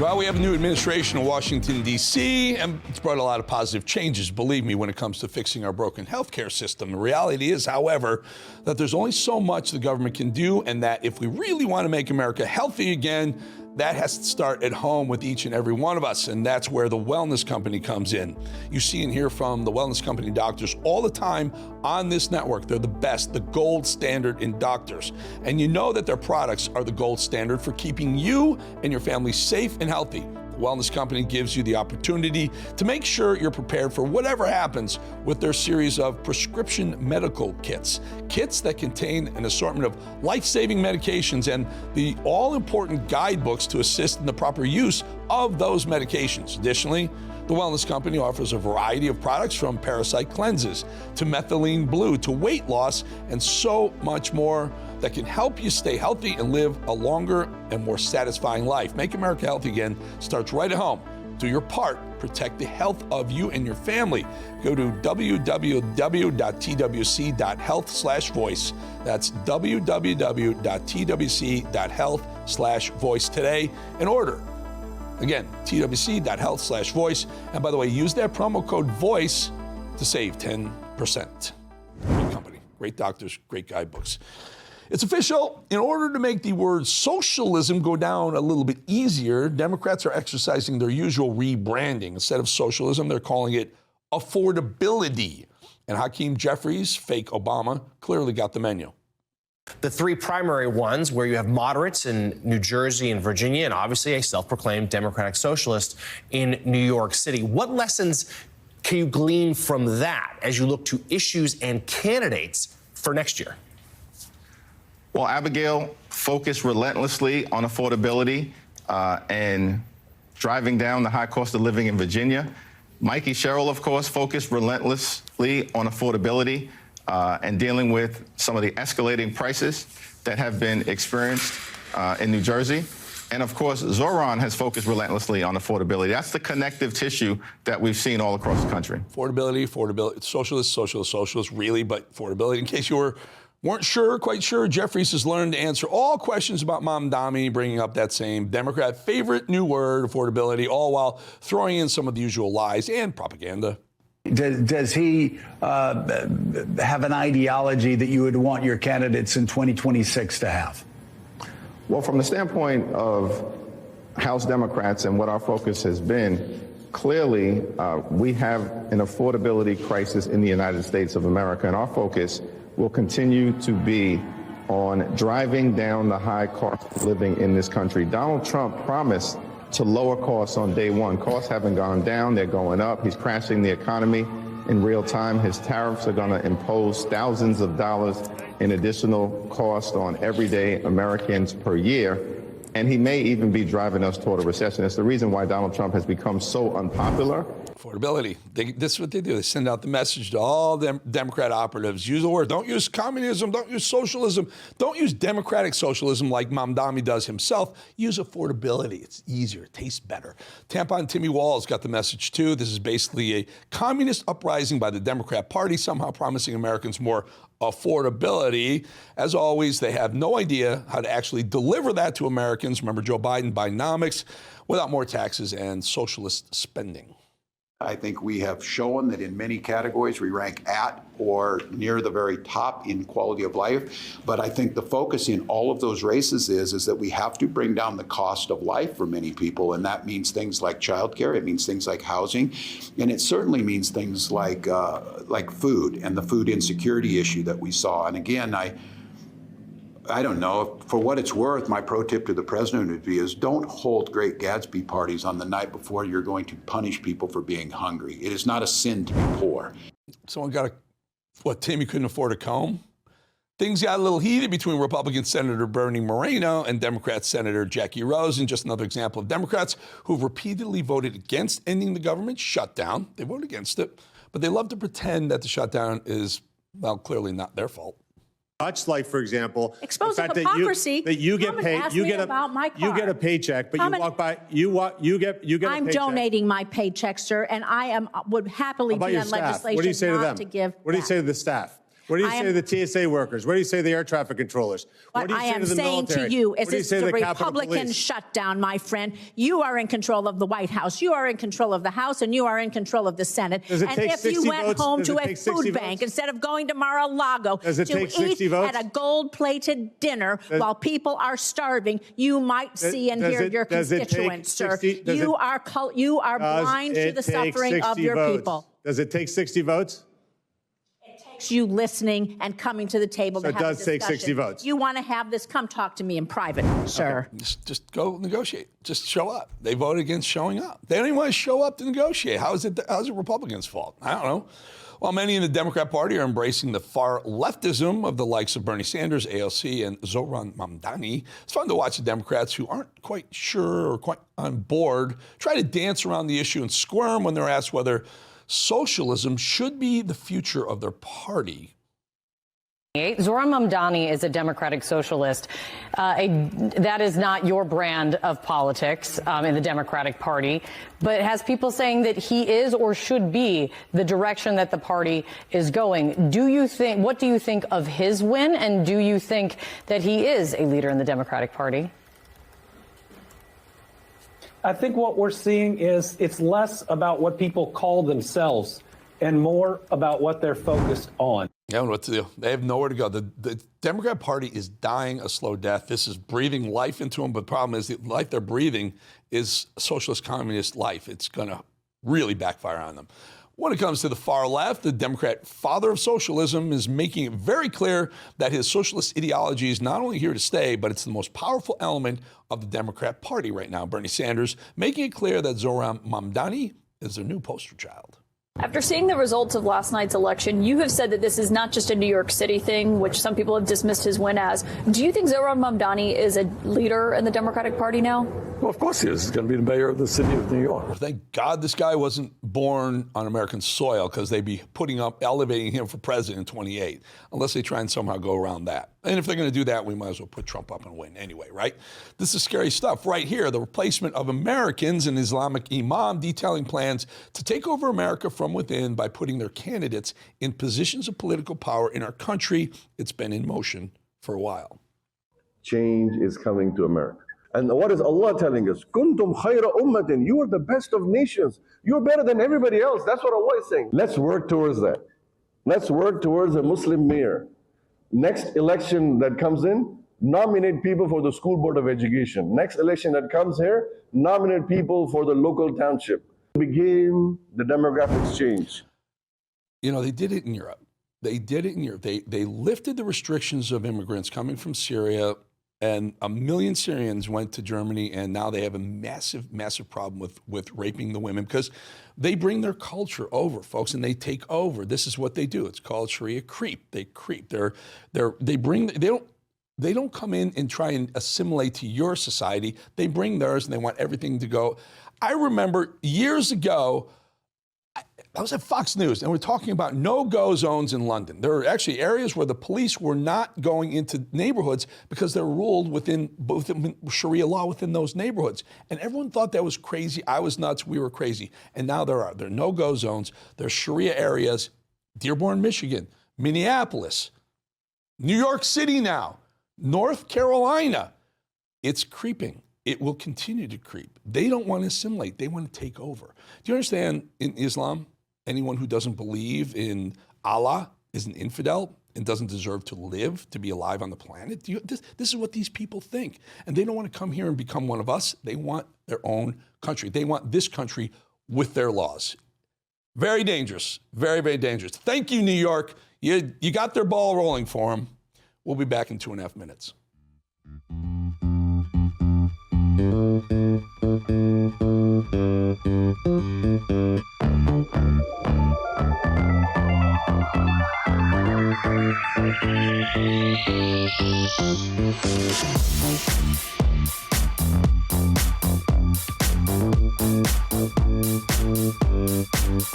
Well, we have a new administration in Washington, D.C., and it's brought a lot of positive changes, believe me, when it comes to fixing our broken healthcare system. The reality is, however, that there's only so much the government can do, and that if we really want to make America healthy again, that has to start at home with each and every one of us, and that's where the Wellness Company comes in. You see and hear from the Wellness Company doctors all the time on this network. They're the best, the gold standard in doctors. And you know that their products are the gold standard for keeping you and your family safe and healthy. The Wellness Company gives you the opportunity to make sure you're prepared for whatever happens with their series of prescription medical kits. Kits that contain an assortment of life-saving medications and the all-important guidebooks to assist in the proper use of those medications. Additionally, the Wellness Company offers a variety of products from parasite cleanses to methylene blue to weight loss and so much more that can help you stay healthy and live a longer and more satisfying life. Make America healthy again starts right at home. Do your part. Protect the health of you and your family. Go to www.twc.health/voice. That's www.twc.health/voice today and order. Again, twc.health/voice. And by the way, use that promo code VOICE to save 10%. Great company, great doctors, great guidebooks. It's official. In order to make the word socialism go down a little bit easier, Democrats are exercising their usual rebranding. Instead of socialism, they're calling it affordability. And Hakeem Jeffries, fake Obama, clearly got the menu. The three primary ones, where you have moderates in New Jersey and Virginia, and obviously a self-proclaimed democratic socialist in New York City. What lessons can you glean from that as you look to issues and candidates for next year? Well, Abigail focused relentlessly on affordability and driving down the high cost of living in Virginia. Mikey Sherrill, of course, focused relentlessly on affordability and dealing with some of the escalating prices that have been experienced in New Jersey. And of course, Zoran has focused relentlessly on affordability. That's the connective tissue that we've seen all across the country. Affordability, socialist, really, but affordability. In case you weren't quite sure, Jeffries has learned to answer all questions about Mamdani, bringing up that same Democrat favorite new word, affordability, all while throwing in some of the usual lies and propaganda. Does he have an ideology that you would want your candidates in 2026 to have? Well, from the standpoint of House Democrats and what our focus has been, clearly we have an affordability crisis in the United States of America, and our focus will continue to be on driving down the high cost of living in this country. Donald Trump promised to lower costs on day one. Costs haven't gone down, they're going up. He's crashing the economy in real time. His tariffs are going to impose thousands of dollars in additional cost on everyday Americans per year. And he may even be driving us toward a recession. It's the reason why Donald Trump has become so unpopular. Affordability. This is what they do. They send out the message to all them Democrat operatives. Use the word. Don't use communism. Don't use socialism. Don't use democratic socialism like Mamdani does himself. Use affordability. It's easier. It tastes better. Tampon Timmy Walz got the message too. This is basically a communist uprising by the Democrat Party, somehow promising Americans more affordability. As always, they have no idea how to actually deliver that to Americans. Remember Joe Biden, Bidenomics, without more taxes and socialist spending. I think we have shown that in many categories we rank at or near the very top in quality of life. But I think the focus in all of those races is that we have to bring down the cost of life for many people. And that means things like childcare. It means things like housing. And it certainly means things like food and the food insecurity issue that we saw. And again, I don't know, for what it's worth, my pro tip to the president would be is don't hold Great Gatsby parties on the night before you're going to punish people for being hungry. It is not a sin to be poor. Someone got Timmy couldn't afford a comb? Things got a little heated between Republican Senator Bernie Moreno and Democrat Senator Jackie Rosen. Just another example of Democrats who've repeatedly voted against ending the government shutdown. They voted against it, but they love to pretend that the shutdown is, well, clearly not their fault. Much like, for example, exposing hypocrisy. That you get paid, you get a paycheck, but you walk by, you get a paycheck. I'm donating my paycheck, sir, and I would happily be on legislation. What do you say to them? To give what do you say to the staff? What do you say to the TSA workers? What do you say to the air traffic controllers? What I am saying to you is it's the Republican shutdown, my friend. You are in control of the White House. You are in control of the House, and you are in control of the Senate. And if you went home to a food bank instead of going to Mar-a-Lago to eat at a gold-plated dinner while people are starving, you might see and hear your constituents, sir. You are blind to the suffering of your people. Does it take 60 votes? You listening and coming to the table to have a discussion. So it does take 60 votes. You want to have this, come talk to me in private, sir. Okay. Just go negotiate. Just show up. They voted against showing up. They don't even want to show up to negotiate. How's it Republicans' fault? I don't know. While many in the Democrat Party are embracing the far leftism of the likes of Bernie Sanders, AOC, and Zoran Mamdani, it's fun to watch the Democrats who aren't quite sure or quite on board try to dance around the issue and squirm when they're asked whether socialism should be the future of their party. Zoran Mamdani is a democratic socialist. That is not your brand of politics in the Democratic Party, but has people saying that he is or should be the direction that the party is going. What do you think of his win, and do you think that he is a leader in the Democratic Party? I think what we're seeing is it's less about what people call themselves and more about what they're focused on. They don't know what to do. They have nowhere to go. The Democrat Party is dying a slow death. This is breathing life into them, but the problem is the life they're breathing is socialist communist life. It's going to really backfire on them. When it comes to the far left, the Democrat father of socialism is making it very clear that his socialist ideology is not only here to stay, but it's the most powerful element of the Democrat Party right now. Bernie Sanders making it clear that Zoran Mamdani is their new poster child. After seeing the results of last night's election, you have said that this is not just a New York City thing, which some people have dismissed his win as. Do you think Zoran Mamdani is a leader in the Democratic Party now? Well, of course he is. He's going to be the mayor of the city of New York. Well, thank God this guy wasn't born on American soil, because they'd be elevating him for president in 28, unless they try and somehow go around that. And if they're going to do that, we might as well put Trump up and win anyway, right? This is scary stuff right here. The replacement of Americans, an Islamic Imam detailing plans to take over America from within by putting their candidates in positions of political power in our country. It's been in motion for a while. Change is coming to America. And what is Allah telling us? Kuntum khayra ummatin. You are the best of nations. You're better than everybody else. That's what Allah is saying. Let's work towards that. Let's work towards a Muslim mayor. Next election that comes in, nominate people for the school board of education. Next election that comes here, nominate people for the local township. Begin the demographics change. You know, they did it in Europe. They did it in Europe. They lifted the restrictions of immigrants coming from Syria, and 1 million Syrians went to Germany, and now they have a massive, massive problem with raping the women, because they bring their culture over, folks, and they take over. This is what they do. It's called Sharia creep. They creep. They don't come in and try and assimilate to your society. They bring theirs, and they want everything to go. I remember years ago, I was at Fox News, and we're talking about no-go zones in London. There are actually areas where the police were not going into neighborhoods because they're ruled within Sharia law within those neighborhoods. And everyone thought that was crazy. I was nuts. We were crazy. And now there are no-go zones. There are Sharia areas, Dearborn, Michigan, Minneapolis, New York City now, North Carolina. It's creeping. It will continue to creep. They don't want to assimilate. They want to take over. Do you understand, in Islam, anyone who doesn't believe in Allah is an infidel and doesn't deserve to live, to be alive on the planet? This is what these people think. And they don't want to come here and become one of us. They want their own country. They want this country with their laws. Very dangerous. Very, very dangerous. Thank you, New York. You got their ball rolling for them. We'll be back in 2.5 minutes.